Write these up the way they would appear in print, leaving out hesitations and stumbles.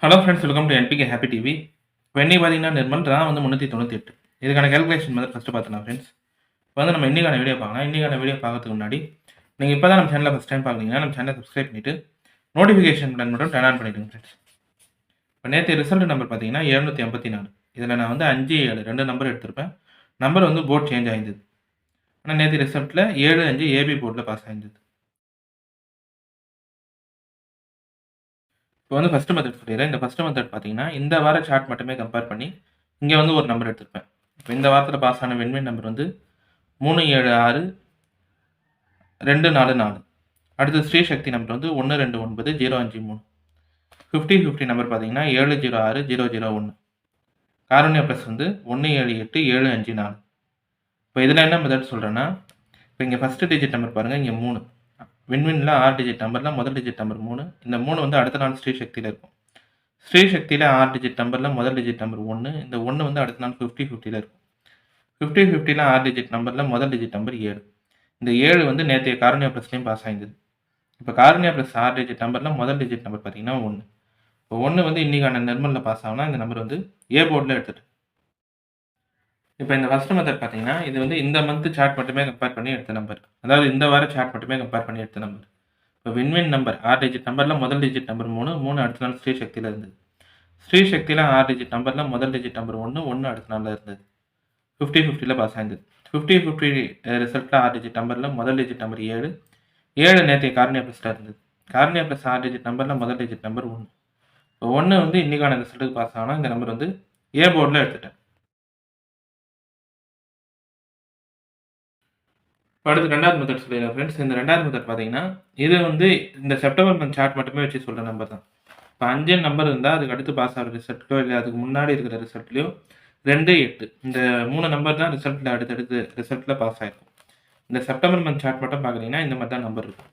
Hello friends, welcome to NPK happy TV. இப்போ இன்னைக்கு பார்த்தீங்கன்னா நிர்மல் ரா வந்து 398. இதுக்கான கேல்குலேஷன் வந்து ஃபஸ்ட்டு பார்த்துக்கலாம் ஃப்ரெண்ட்ஸ். இப்போ வந்து நம்ம இன்னைக்கான வீடியோ பார்க்கலாம். இன்னைக்கான வீடியோ பார்க்கறதுக்கு முன்னாடி நீங்கள் இப்போ தான் நம்ம சேனலை ஃபஸ்ட் டைம் பார்க்குறீங்கன்னா நம்ம சேனலை சப்ஸ்கிரைப் பண்ணிவிட்டு நோட்டிஃபிகேஷன் பட்டன் மட்டும் டர்ன் ஆன் பண்ணிவிடுங்க ஃப்ரெண்ட்ஸ். இப்போ நேற்று ரிசல்ட் நம்பர் பார்த்தீங்கன்னா 754. இதில் நான் வந்து 5, 7 2 நம்பர் எடுத்திருப்பேன். நம்பர் வந்து போர்ட் சேஞ்ச் ஆயிருந்தது. ஆனால் நேற்று ரிசல்ட்டில் 7, 5 ஏபி போர்டில் பாஸ் ஆயிருந்தது. இப்போ வந்து ஃபஸ்ட்டு மெத்தட் சொல்லிடுறேன். இந்த ஃபஸ்ட்டு மெத்தட் பார்த்தீங்கன்னா இந்த வார சார்ட் மட்டுமே கம்பேர் பண்ணி இங்கே வந்து ஒரு நம்பர் எடுத்திருப்பேன். இப்போ இந்த வாரத்தில் பாஸ் ஆன வின்வின் நம்பர் வந்து 376 244. அடுத்து ஸ்ரீ சக்தி நம்பர் வந்து 129 053. 50 நம்பர் பார்த்தீங்கன்னா 706 001. காரண்யா ப்ளஸ் வந்து 178 754. இப்போ இதில் என்ன மெத்தட் சொல்கிறேன்னா, இப்போ இங்கே ஃபஸ்ட்டு டிஜிட் நம்பர் பாருங்கள், இங்கே 3. வின்வின்ல 6 டிஜிட் நம்பரில் முதல் டிஜிட் நம்பர் 3. இந்த 3 வந்து அடுத்த நாள் ஸ்ரீ சக்தியில் இருக்கும். ஸ்ரீ சக்தியில் 6 டிஜிட் நம்பரில் முதல் டிஜிட் நம்பர் 1. இந்த 1 வந்து அடுத்த நாள் 50 இருக்கும். 50 6 டிஜிட் நம்பரில் முதல் டிஜிட் நம்பர் 7. இந்த 7 வந்து நேற்றைய காரண்யா ப்ளஸ்லேயும் பாஸ் ஆகிருந்தது. இப்போ காரண்யா ப்ளஸ் 6 டிஜிட் நம்பரில் முதல் டிஜிட் நம்பர் பார்த்தீங்கன்னா 1. இப்போ 1 வந்து இன்றைக்கான நிர்மலில் பாஸ் ஆகுனா இந்த நம்பர் வந்து ஏ போர்டில் எடுத்துட்டு. இப்போ இந்த ஃபஸ்ட்டு மெத்தட் பார்த்தீங்கன்னா இது வந்து இந்த மந்த் சார்ட் மட்டுமே கம்பேர் பண்ணி எடுத்த நம்பர். அதாவது இந்த வார சார்ட் மட்டுமே கம்பேர் பண்ணி எடுத்த நம்பர். இப்போ வின்வின் நம்பர் 6 டிஜிட் நம்பரில் முதல் டிஜிட் நம்பர் 3 அடுத்த நாள் ஸ்ரீ சக்தியில் இருந்தது. ஸ்ரீ சக்தியில் 6 டிஜிட் நம்பரில் முதல் டிஜிட் நம்பர் 1 அடுத்த நாளில் இருந்தது. 50 பாஸ் ஆயிருந்தது. 50 ரிசல்ட்டில் 6 டிஜிட் நம்பரில் முதல் டிஜிட் நம்பர் 7 நேற்றைய காரண்யா ப்ளஸில் இருந்தது. காரண்யா ப்ளஸ் 6 டிஜிட் நம்பரில் முதல் டிஜிட் நம்பர் 1. இப்போ 1 வந்து இன்றைக்கான ரிசல்ட்டுக்கு பாஸ் ஆகணும். இந்த நம்பர் வந்து ஏ போர்டில் எடுத்துட்டேன். அடுத்து ரெண்டாவது மெத்தட் சொல்லிடுறேன் ஃப்ரெண்ட்ஸ். இந்த ரெண்டாவது மெத்தட் பார்த்தீங்கன்னா இது வந்து இந்த செப்டம்பர் மந்த் சார்ட் மட்டுமே வச்சு சொல்கிற நம்பர் தான். இப்போ 5 நம்பர் இருந்தால் அதுக்கு அடுத்து பாஸ் ஆகிற ரிசல்ட்லையோ இல்லை அதுக்கு முன்னாடி இருக்கிற ரிசல்ட்லையோ 2, 8 இந்த 3 நம்பர் தான் ரிசல்ட்டில் அடுத்தடுத்து ரிசல்ட்டில் பாஸ் ஆகிருக்கும். இந்த செப்டம்பர் மந்த் சார்ட் மட்டும் பார்க்குறீங்கன்னா இந்த மாதிரி தான் நம்பர் இருக்கும்.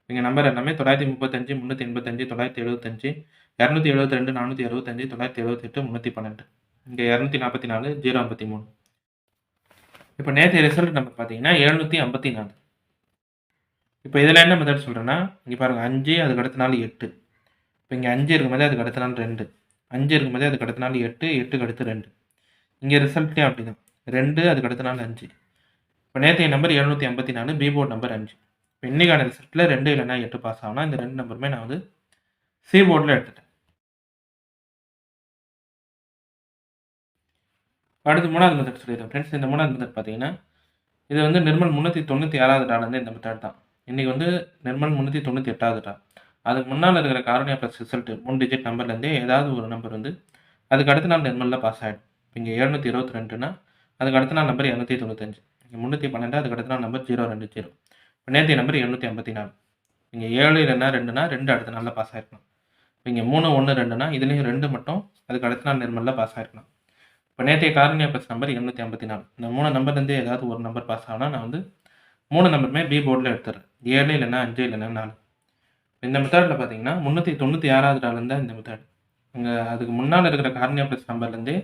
இங்கே நம்பர் எல்லாமே 935 385 975 272 465 978 312. இங்கே 244 053. இப்போ நேற்று ரிசல்ட் நம்பர் பார்த்தீங்கன்னா 754. இப்போ இதில் என்ன மெத்தட் சொல்கிறேன்னா, இங்கே பாருங்கள் 5 அதுக்கு அடுத்த நாள் 8. இப்போ இங்கே 5 இருக்கும்போது அதுக்கு அடுத்த நாள் 2. 5 இருக்கும்போது அதுக்கு அடுத்த நாள் 8க்கு அடுத்து 2. இங்கே ரிசல்ட்லேயும் அப்படி தான் 2 அதுக்கு அடுத்த நாள் 5. இப்போ நேற்றைய நம்பர் 754 பி போர்ட் நம்பர் 5. இப்போ இன்றைக்கான ரிசல்ட்டில் 2 இல்லைனா 8 பாஸ் ஆகுனா இந்த 2 நம்பருமே நான் வந்து சி போர்டில் எடுத்துட்டேன். அடுத்து மூணாவது மெத்தட் சொல்லிடுறேன் ஃப்ரெண்ட்ஸ். இந்த மூணாவது மெத்தட் பார்த்தீங்கன்னா இது வந்து நிர்மல் 396வது டாலேருந்து இந்த மெத்தட் தான். இன்றைக்கி வந்து நிர்மல் 398வது டா. அதுக்கு முன்னால் இருக்கிற காரண்யா ப்ளஸ் ரிசல்ட்டு 3 டிஜிட் நம்பர்லேருந்தே ஏதாவது ஒரு நம்பர் வந்து அதுக்கு அடுத்த நாள் நிர்மலில் பாஸ் ஆகிடும். இங்கே 722னா அதுக்கு அடுத்த நாள் நம்பர் 295. இங்கே 312 அதுக்கு அடுத்த நாள் நம்பர் 020. இப்போ நேற்றைய நம்பர் 754. இங்கே 7 இல்லைன்னா 2னா 2 அடுத்த நாளில் பாஸ் ஆகிருக்கணும். இப்போ இங்கே 3 1 2னா இதுலேயும் 2 மட்டும் அதுக்கு அடுத்த நாள் நிர்மலில் பாஸ் ஆகிருக்கணும். இப்போ நேற்றைய காரண்யா ப்ளஸ் நம்பர் 754. இந்த 3 நம்பர்லேருந்தே ஏதாவது ஒரு நம்பர் பாஸ் ஆனால் நான் வந்து 3 நம்பருமே பி போர்டில் எடுத்துறேன். 7 இல்லைன்னா 5 இல்லைன்னா 4. இந்த மெத்தடில் பார்த்தீங்கன்னா 396வது டாலேருந்து தான் இந்த மெத்தட். இங்கே அதுக்கு முன்னால் இருக்கிற காரண்யா ப்ளஸ் நம்பர்லேருந்தே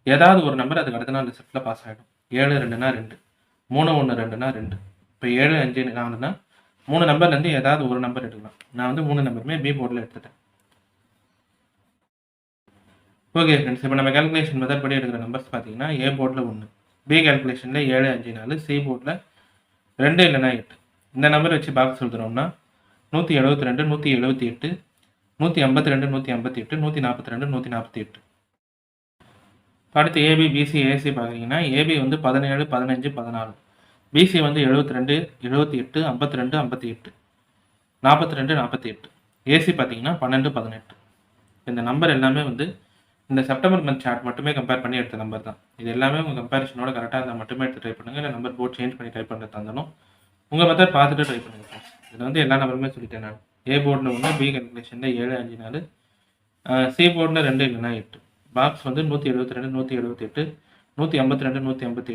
ஏதாவது ஒரு நம்பர் அதுக்கு அடுத்த நாள் ரிசல்ட்டில் பாஸ் ஆகிடும். 7 2னா 2, 3 1 2னா 2. இப்போ 7 5 4னா 3 நம்பர்லேருந்து ஏதாவது ஒரு நம்பர் எடுக்கலாம். நான் வந்து 3 நம்பருமே பி போர்டில் எடுத்துட்டேன். ஓகே ஃப்ரெண்ட்ஸ், இப்போ நம்ம கேல்குலேஷன் மெத்தட் படி எடுக்கிற நம்பர்ஸ் பார்த்தீங்கன்னா ஏ போர்டில் 1, பி கேல்குலேஷனில் 7 5 4, சி போர்டில் 2 இல்லைனா 8. இந்த நம்பர் வச்சு பாக்ஸ் எழுதுனோம்னா 172 178 152 158 142 148. அடுத்து ஏபி பிசி ஏசி பார்க்குறீங்கன்னா ஏபி வந்து 17 15 14, பிசி வந்து 72 78 52 58 42 48, ஏசி பார்த்தீங்கன்னா 12 18. இந்த நம்பர் எல்லாமே வந்து இந்த செப்டம்பர் மந்த் சார்ட் மட்டுமே கம்பேர் பண்ணி எடுத்த நம்பர் தான். இது எல்லாமே உங்கள் கம்பேரிஷனோட கரெக்டாக இருந்தால் மட்டுமே எடுத்து ட்ரை பண்ணுங்கள். இல்லை நம்பர் போர்ட் சேஞ்ச் பண்ணி ட்ரை பண்ணுறதா இருந்தாலும் உங்கள் மெத்தட் பார்த்துட்டு ட்ரை பண்ணுங்கள் ஃப்ரெண்ட்ஸ். இதில் வந்து எல்லா நம்பருமே சொல்லிட்டேன் நான். ஏ போர்டில் 1, பி கேல்குலேஷனில் 7 5 4, சி போர்டில் 2 இல்லைனா 8. பாக்ஸ் வந்து 172 178 152 158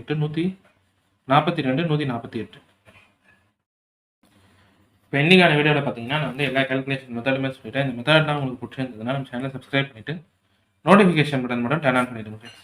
142 148. இப்போ இன்னைக்கான வீடியோவில் பார்த்தீங்கன்னா நான் வந்து எல்லா கேல்குலேஷன் மெத்தடுமே சொல்லிட்டேன். இந்த மெத்தட் தான் உங்களுக்கு பிடிச்சிருந்ததுன்னா நம்ம சேனலை சப்ஸ்கிரைப் பண்ணிவிட்டு நோட்டிஃபிகேஷன் பட்டன் மட்டும் டர்ன் ஆன் பண்ணிடுங்க ஃப்ரெண்ட்ஸ்.